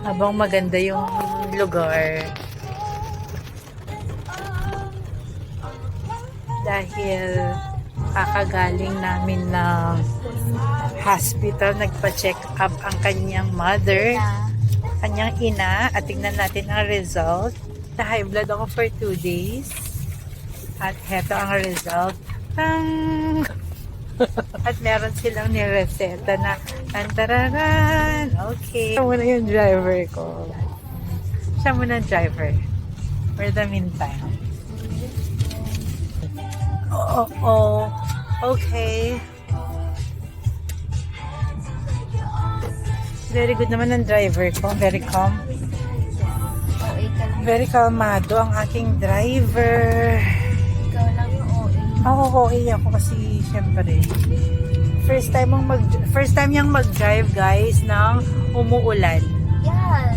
Habang maganda yung lugar. Dahil kakagaling namin ng hospital, nagpa-check up ang kanyang mother, kanyang ina, at tignan natin ang result. Na-high blood ako for 2 days. At heto ang result. Tang! At meron silang nireseta na tantararan. Okay. Siya muna yung driver ko. Siya muna yung driver. For the meantime. Oh. Okay. Very good naman ang driver ko. Very calm. Very calmado ang aking driver. Ikaw lang yung OA. Ako, okay ako kasi syempre first time niyang mag-drive, guys, nang umuulan. Yan.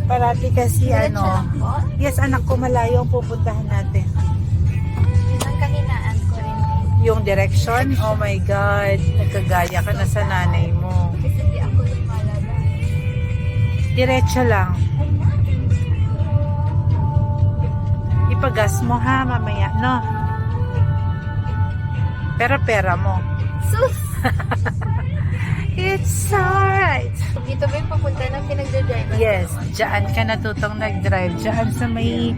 Parati kasi Diretso lang po? yes, anak ko, malayo ang pupuntahan natin. Yun ang kahinaan ko rin. Yung direction, oh my God, nagkagaya ka na sa nanay mo. Kasi di ako lumalabas. Diretso lang. Ipagas mo ha, mamaya, no? Pero pera mo. Sus! It's alright. Dito ba yung papunta ng pinagdadrive? Yes, dyan ka natutong nag-drive. Dyan sa may,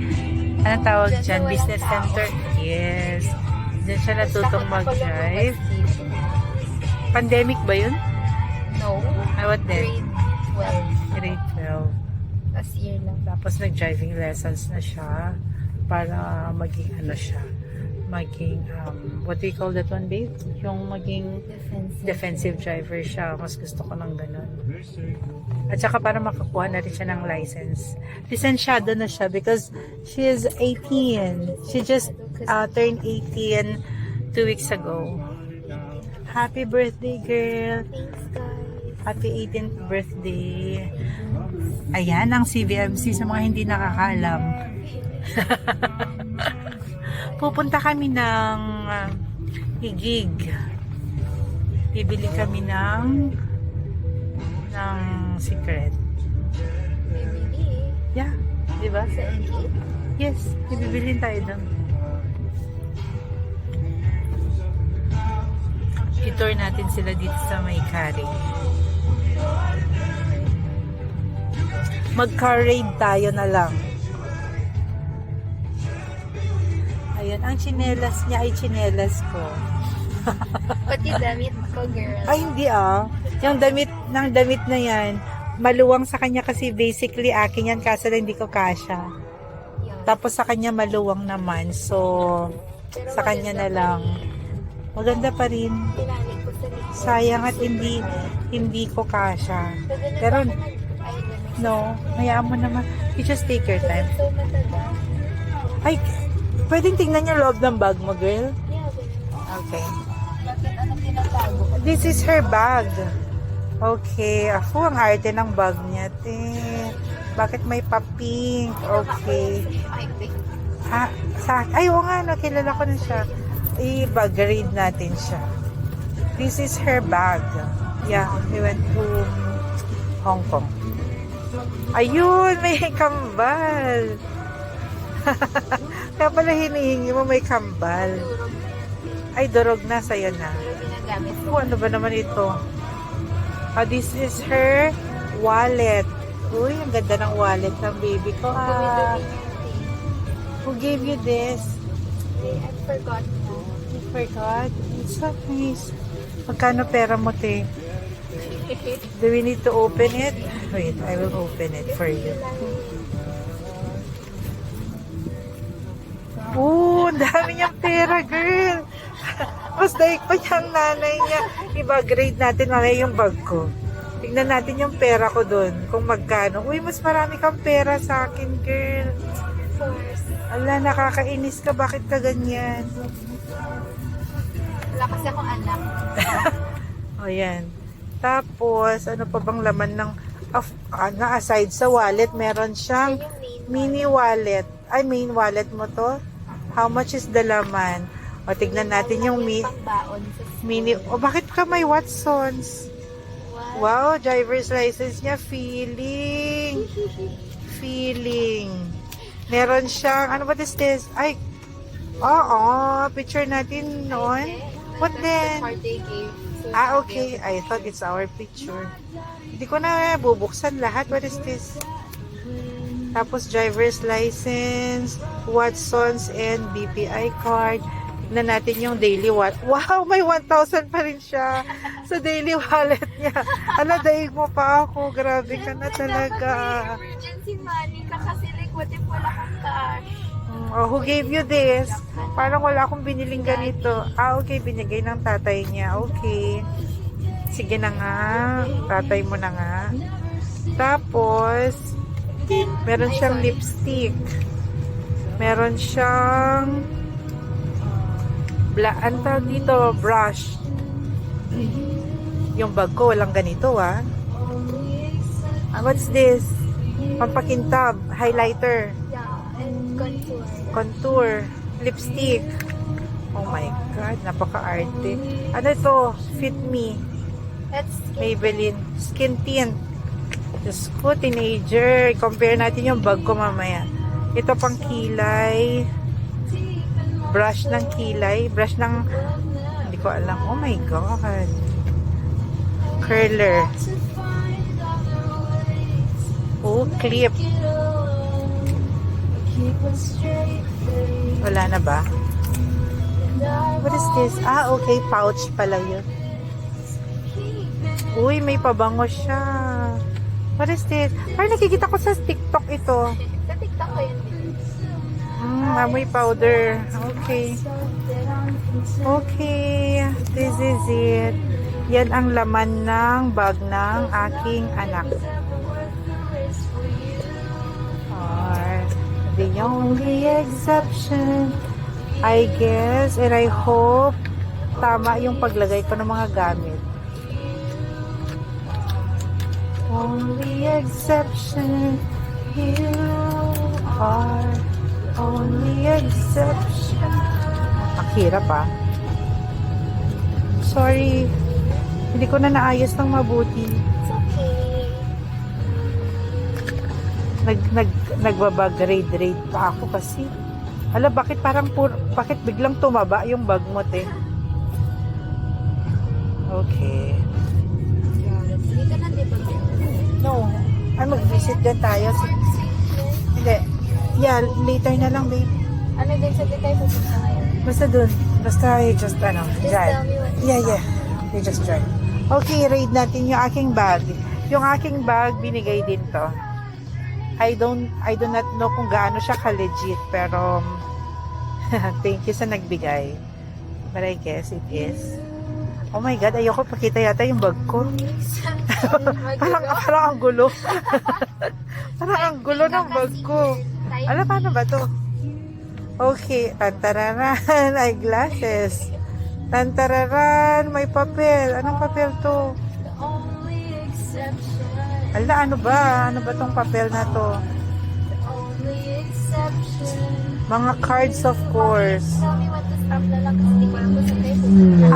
ano tawag Dyan sa dyan? walang Business tao. center. Yes. Dyan siya natutong mag-drive. Pandemic ba yun? No. Ay, what then? Grade 12. Grade 12. Last year lang. Tapos nag-driving lessons na siya para maging ano siya. Maging, what do you call that one, babe? Yung maging defensive driver siya. Mas gusto ko ng ganun. At saka para makakuha na rin siya ng license. Lisensyado na siya because she is 18. She just turned 18 2 weeks ago. Happy birthday, girl! Thanks, guys. Happy 18th birthday. Ayan ang CVMC sa mga hindi nakakaalam. Pupunta kami ng Igig. Bibili kami ng secret. Bibili. Yeah, di ba? Sa Iggy. Yes, bibili tayo doon. I-tour natin sila dito sa Maykari. Mag-car raid tayo na lang. Ayun, ang tsinelas niya ay tsinelas ko. Pati damit ko, girl. Ay, hindi ah. Yung damit na yan, maluwang sa kanya kasi basically akin yan kaso lang hindi ko kasya. Yun. Tapos sa kanya maluwang naman. So, Pero sa kanya na maganda lang. Maganda pa rin. Tinali ko sa likod. Sayang at hindi ko kasya. Pero, Pero, ay, ganun. no, hayaan mo naman. You just take your time. So, matanda. Ay, pwedeng tingnan yung loob ng bag mo, girl? Yeah, ganun. Okay. Bakit ano tinatago? This is her bag. Okay. Ako, ang arte ng bag niya, te. Bakit may pa-pink? Okay. Ay, wait. Ay, oo nga, no, kilala ko na siya. I-bag read natin siya. This is her bag. Yeah, we went to Hong Kong. Ayun, may kambal. Kaya pala hinihingi mo may kambal. Ay, durog na, sa'yo na. Pero ginagamit ko. Oh, ano ba naman ito? This is her wallet. Uy, ang ganda ng wallet ng baby ko. Who gave you this? I forgot na. I forgot. It's so nice. Magkano pera mo, te? Do we need to open it? Wait, I will open it for you. Oh, dami niyang pera, girl. Mas daig pa niya ang nanay niya. I-grade natin mamaya yung bag ko. Tignan natin yung pera ko doon. Kung magkano. Uy, mas marami kang pera sa akin, girl. Ala, nakakainis ka. Bakit ka ganyan? Wala kasi akong anak. O, yan. Tapos, ano pa bang laman ng aside sa wallet, meron siyang Yan yung mini wallet. Ay, main wallet mo to? How much is the laman? O, tignan natin yung pangbaon sa mini. O, bakit ka may Watsons? Wow, driver's license niya, feeling. Feeling. Meron siyang, ano ba this? Ay, oo, picture natin noon. What then? Birthday gift. So, Okay. I thought it's our picture. Hindi ko na bubuksan lahat. What is this? Tapos driver's license, Watsons, and BPI card. Tignan natin yung daily wallet. Wow, may 1,000 pa rin siya sa daily wallet niya. Ala, daig mo pa ako. Grabe ka na talaga. Emergency money ka kasi like what if wala kang cash? Oh, who gave you this? Parang wala akong biniling ganito. Okay, binigay ng tatay niya. Okay. Sige na nga. Tatay mo na nga. Tapos, meron siyang lipstick. Meron siyang ang tawag dito, brush. Yung bag ko, walang ganito, ah. What's this? Pampakintab, highlighter, Yeah, and contour. contour, lipstick. Oh my God, napaka-arte. Ano ito? Fit Me, That's Maybelline, skin tint. Diyos ko, teenager. Compare natin yung bag ko mamaya. Ito pang kilay. Brush ng kilay. Brush ng, hindi ko alam. Oh my God. Curler. Oh, clip. Wala na ba? What is this? Okay. Pouch pala yun. Uy, may pabango siya. What is this? Parang nakikita ko sa TikTok ito. sa TikTok ko yun. Amoy powder. Okay. Okay. This is it. Yan ang laman ng bag ng aking anak. Or the only exception, I guess, and I hope tama yung paglagay ko ng mga gamit. Only exception, you are only exception. Ang hirap ah. Sorry. Hindi ko na naayos ng mabuti. It's okay. Nagbabag-grade pa ako kasi. Hala, bakit bakit biglang tumaba yung bag mo, te? Okay. Hindi ka na, di ba? No. Ay, mag-visit din tayo. Hindi. Yeah, later na lang, babe. Ano din sa tayo pupunta ngayon? Basta dun. Basta just, Just drive. tell me what Yeah. You just drive. Okay, raid natin yung aking bag. Yung aking bag, binigay din to. I do not know kung gaano siya ka-legit, pero thank you sa nagbigay. But I guess it is. Oh my God, ayoko pakita yata yung bag ko. Parang ang gulo. Parang ang gulo ng bag ko. Alam, paano ba to? Okay, tantararan, eyeglasses. Tantararan, may papel. Anong papel to? Only exception. Ala, ano ba? Ano ba tong papel na to? Only exception. Mga cards, of course. Tell me what to stop na lang kasi di ko alam kung saan tayo pupunta.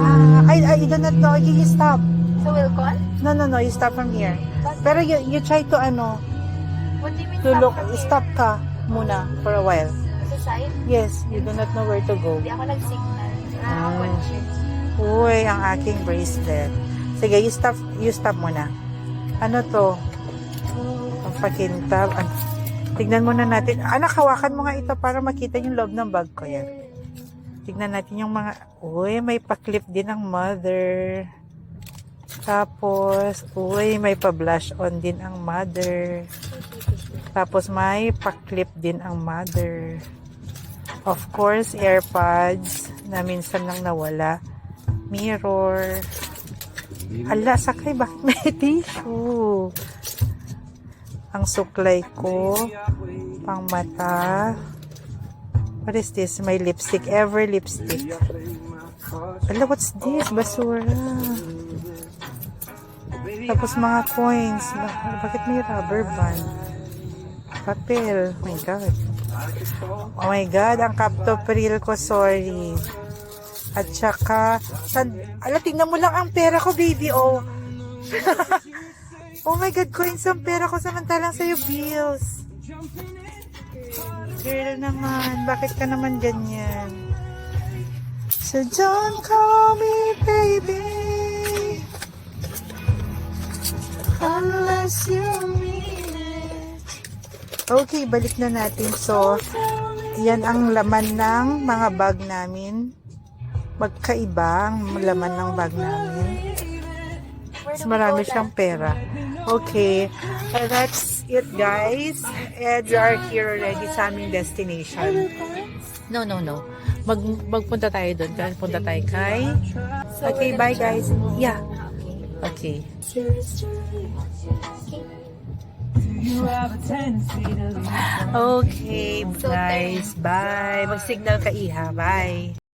I do not know. You stop. So, Wilcon? No. You stop from here. Pero you try to, What do you mean to look. from here? Stop ka muna for a while. Sa side? Yes, you do not know where to go. Hindi ako nag-signal. Kotse. Uy, ang aking bracelet. Sige, you stop muna. Ano to? Ang pakintab. Tignan muna natin. Anak, hawakan mo nga ito para makita yung loob ng bag ko. Yan. Tignan natin yung mga... Uy, may pa-clip din ang mother. Tapos, uy, may pa-blush on din ang mother. Tapos, may pa-clip din ang mother. Of course, AirPods na minsan lang nawala. Mirror. Ala, sakay, bakit may tissue? Ang suklay ko. Pang mata. What is this? My lipstick. Ever lipstick. Ala, what's this? Basura. Tapos mga coins. Bakit may rubber band? Papel. Oh my God. Oh my God, ang Captopril ko, sorry. At saka, ala, tingnan mo lang ang pera ko, baby, oh. Oh my God, coins ang pera ko samantalang sa'yo bills. Girl naman, bakit ka naman ganyan? So don't call me baby unless you mean it. Okay, balik na natin. So, yan ang laman ng mga bag namin. Magkaiba ang laman ng bag namin. Mas marami siyang pera. Okay, that's it guys. And we are here already sa aming destination. No. Magpunta tayo doon. Punta tayo kay... Okay, bye guys. Yeah. Okay. Okay, guys. Bye. Mag-signal ka, Iha. Bye.